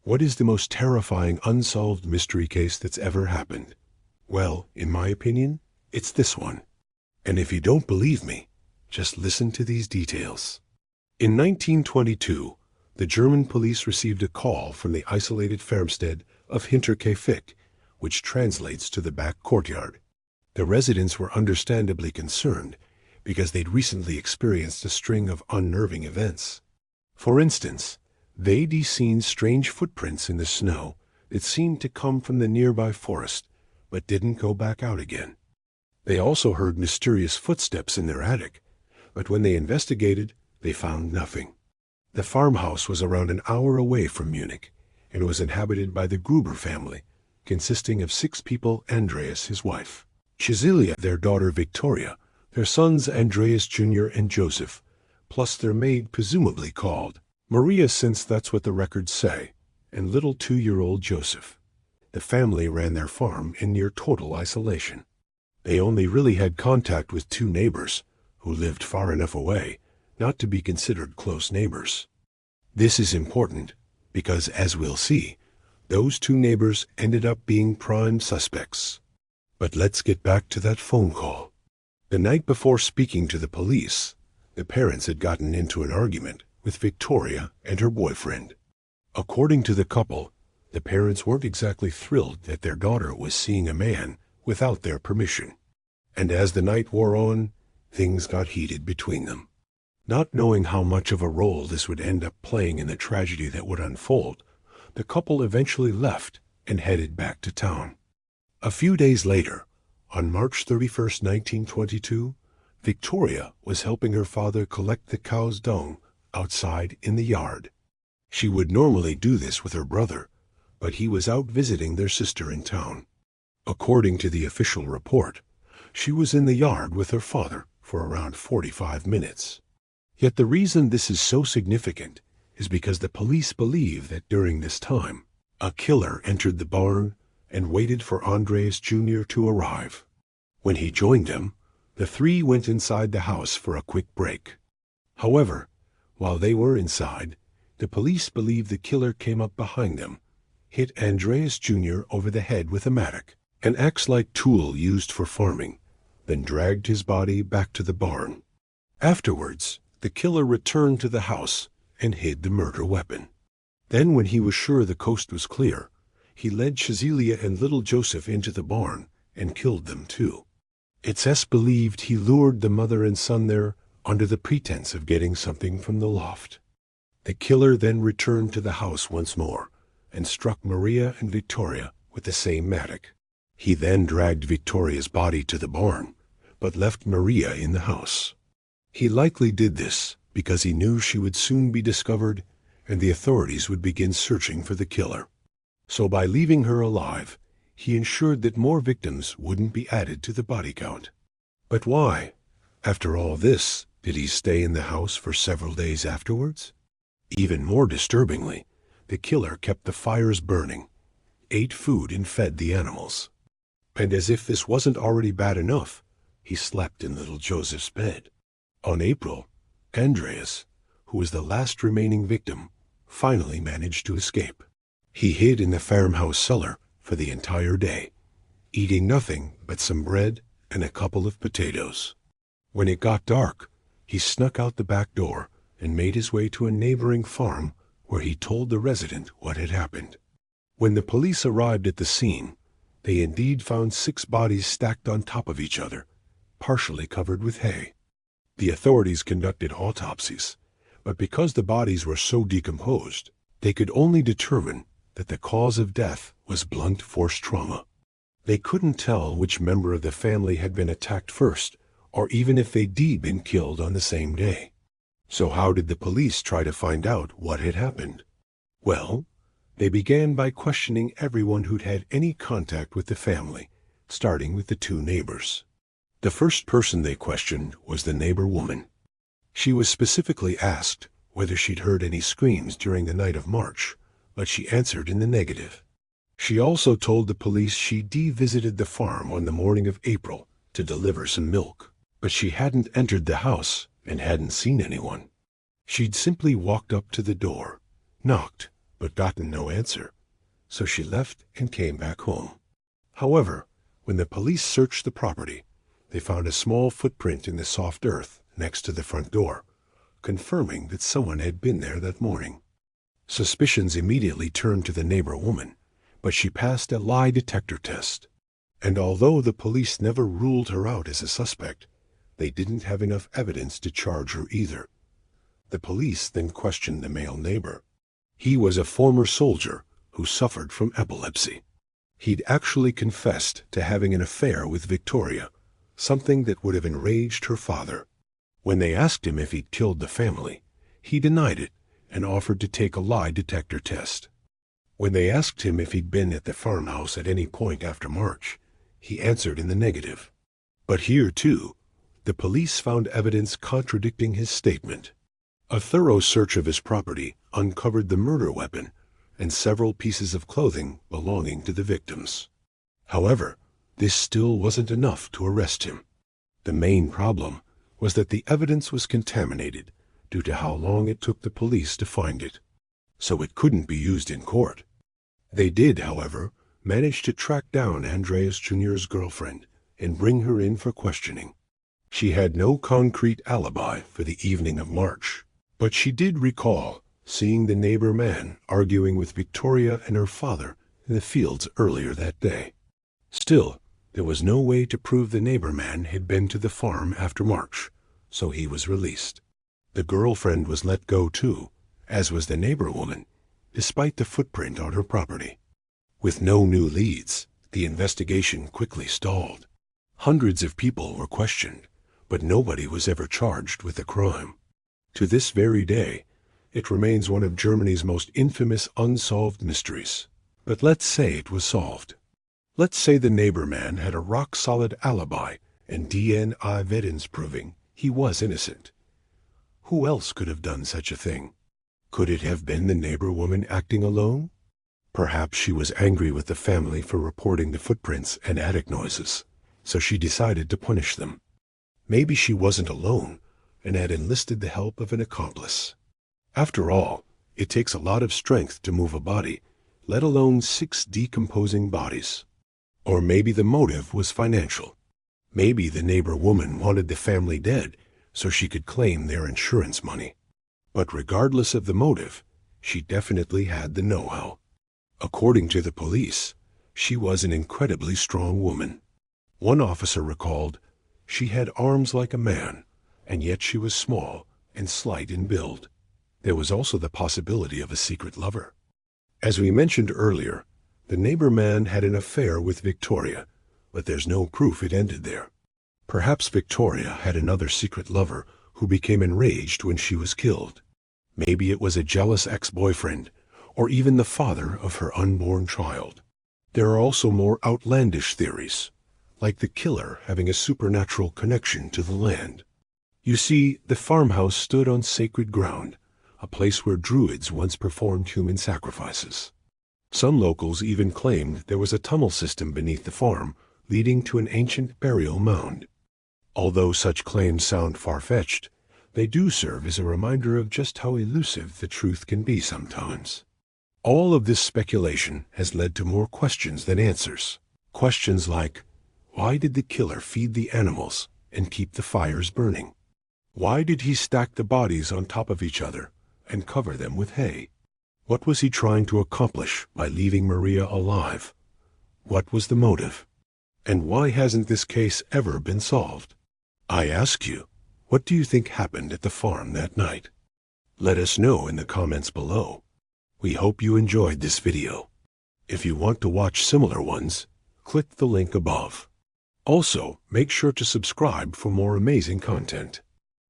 What is the most terrifying unsolved mystery case that's ever happened? Well, in my opinion, it's this one. And if you don't believe me, just listen to these details. In 1922, the German police received a call from the isolated farmstead of Hinterkaifeck, which translates to the back courtyard. The residents were understandably concerned because they'd recently experienced a string of unnerving events. For instance, they'd seen strange footprints in the snow that seemed to come from the nearby forest, but didn't go back out again. They also heard mysterious footsteps in their attic, but when they investigated, they found nothing. The farmhouse was around an hour away from Munich and was inhabited by the Gruber family, consisting of 6 people: Andreas, his wife, Cecilia, their daughter Victoria, their sons Andreas Jr. and Joseph, plus their maid presumably called Maria, since that's what the records say, and little 2-year-old Joseph. The family ran their farm in near total isolation. They only really had contact with 2 neighbors, who lived far enough away not to be considered close neighbors. This is important because, as we'll see, those 2 neighbors ended up being prime suspects. But let's get back to that phone call. The night before speaking to the police, the parents had gotten into an argument with Victoria and her boyfriend. According to the couple, the parents weren't exactly thrilled that their daughter was seeing a man without their permission. And as the night wore on, things got heated between them. Not knowing how much of a role this would end up playing in the tragedy that would unfold, the couple eventually left and headed back to town. A few days later, on March 31st, 1922, Victoria was helping her father collect the cow's dung outside in the yard. She would normally do this with her brother, but he was out visiting their sister in town. According to the official report, she was in the yard with her father for around 45 minutes. Yet the reason this is so significant is because the police believe that during this time, a killer entered the barn and waited for Andreas Jr. to arrive. When he joined them, the 3 went inside the house for a quick break. However, while they were inside, the police believe the killer came up behind them, hit Andreas Jr. over the head with a mattock, an axe-like tool used for farming, then dragged his body back to the barn. Afterwards, the killer returned to the house and hid the murder weapon. Then, when he was sure the coast was clear, he led Cecilia and little Joseph into the barn and killed them too. It's believed he lured the mother and son there under the pretense of getting something from the loft. The killer then returned to the house once more and struck Maria and Victoria with the same mattock. He then dragged Victoria's body to the barn, but left Maria in the house. He likely did this because he knew she would soon be discovered and the authorities would begin searching for the killer. So by leaving her alive, he ensured that more victims wouldn't be added to the body count. But why, after all this, did he stay in the house for several days afterwards? Even more disturbingly, the killer kept the fires burning, ate food and fed the animals. And as if this wasn't already bad enough, he slept in little Joseph's bed. On April, Andreas, who was the last remaining victim, finally managed to escape. He hid in the farmhouse cellar for the entire day, eating nothing but some bread and a couple of potatoes. When it got dark, he snuck out the back door and made his way to a neighboring farm where he told the resident what had happened. When the police arrived at the scene, they indeed found 6 bodies stacked on top of each other, partially covered with hay. The authorities conducted autopsies, but because the bodies were so decomposed, they could only determine that the cause of death was blunt force trauma. They couldn't tell which member of the family had been attacked first, or even if they'd been killed on the same day. So how did the police try to find out what had happened? Well, they began by questioning everyone who'd had any contact with the family, starting with the 2 neighbors. The first person they questioned was the neighbor woman. She was specifically asked whether she'd heard any screams during the night of March, but she answered in the negative. She also told the police she'd visited the farm on the morning of April to deliver some milk, but she hadn't entered the house and hadn't seen anyone. She'd simply walked up to the door, knocked, but gotten no answer, so she left and came back home. However, when the police searched the property, they found a small footprint in the soft earth next to the front door, confirming that someone had been there that morning. Suspicions immediately turned to the neighbor woman, but she passed a lie detector test. And although the police never ruled her out as a suspect, they didn't have enough evidence to charge her either. The police then questioned the male neighbor. He was a former soldier who suffered from epilepsy. He'd actually confessed to having an affair with Victoria, something that would have enraged her father. When they asked him if he'd killed the family, he denied it and offered to take a lie detector test. When they asked him if he'd been at the farmhouse at any point after March, he answered in the negative. But here, too, the police found evidence contradicting his statement. A thorough search of his property uncovered the murder weapon and several pieces of clothing belonging to the victims. However, this still wasn't enough to arrest him. The main problem was that the evidence was contaminated due to how long it took the police to find it, so it couldn't be used in court. They did, however, manage to track down Andreas Jr.'s girlfriend and bring her in for questioning. She had no concrete alibi for the evening of March, but she did recall seeing the neighbor man arguing with Victoria and her father in the fields earlier that day. Still, there was no way to prove the neighbor man had been to the farm after March, so he was released. The girlfriend was let go too, as was the neighbor woman, despite the footprint on her property. With no new leads, the investigation quickly stalled. Hundreds of people were questioned, but nobody was ever charged with the crime. To this very day, it remains one of Germany's most infamous unsolved mysteries. But let's say it was solved. Let's say the neighbor man had a rock-solid alibi and DNA evidence proving he was innocent. Who else could have done such a thing? Could it have been the neighbor woman acting alone? Perhaps she was angry with the family for reporting the footprints and attic noises, so she decided to punish them. Maybe she wasn't alone and had enlisted the help of an accomplice. After all, it takes a lot of strength to move a body, let alone 6 decomposing bodies. Or maybe the motive was financial. Maybe the neighbor woman wanted the family dead so she could claim their insurance money. But regardless of the motive, she definitely had the know-how. According to the police, she was an incredibly strong woman. One officer recalled, she had arms like a man, and yet she was small and slight in build. There was also the possibility of a secret lover. As we mentioned earlier, the neighbor man had an affair with Victoria, but there's no proof it ended there. Perhaps Victoria had another secret lover who became enraged when she was killed. Maybe it was a jealous ex-boyfriend, or even the father of her unborn child. There are also more outlandish theories, like the killer having a supernatural connection to the land. You see, the farmhouse stood on sacred ground, a place where druids once performed human sacrifices. Some locals even claimed there was a tunnel system beneath the farm, leading to an ancient burial mound. Although such claims sound far-fetched, they do serve as a reminder of just how elusive the truth can be sometimes. All of this speculation has led to more questions than answers. Questions like, why did the killer feed the animals and keep the fires burning? Why did he stack the bodies on top of each other and cover them with hay? What was he trying to accomplish by leaving Maria alive? What was the motive? And why hasn't this case ever been solved? I ask you, what do you think happened at the farm that night? Let us know in the comments below. We hope you enjoyed this video. If you want to watch similar ones, click the link above. Also, make sure to subscribe for more amazing content.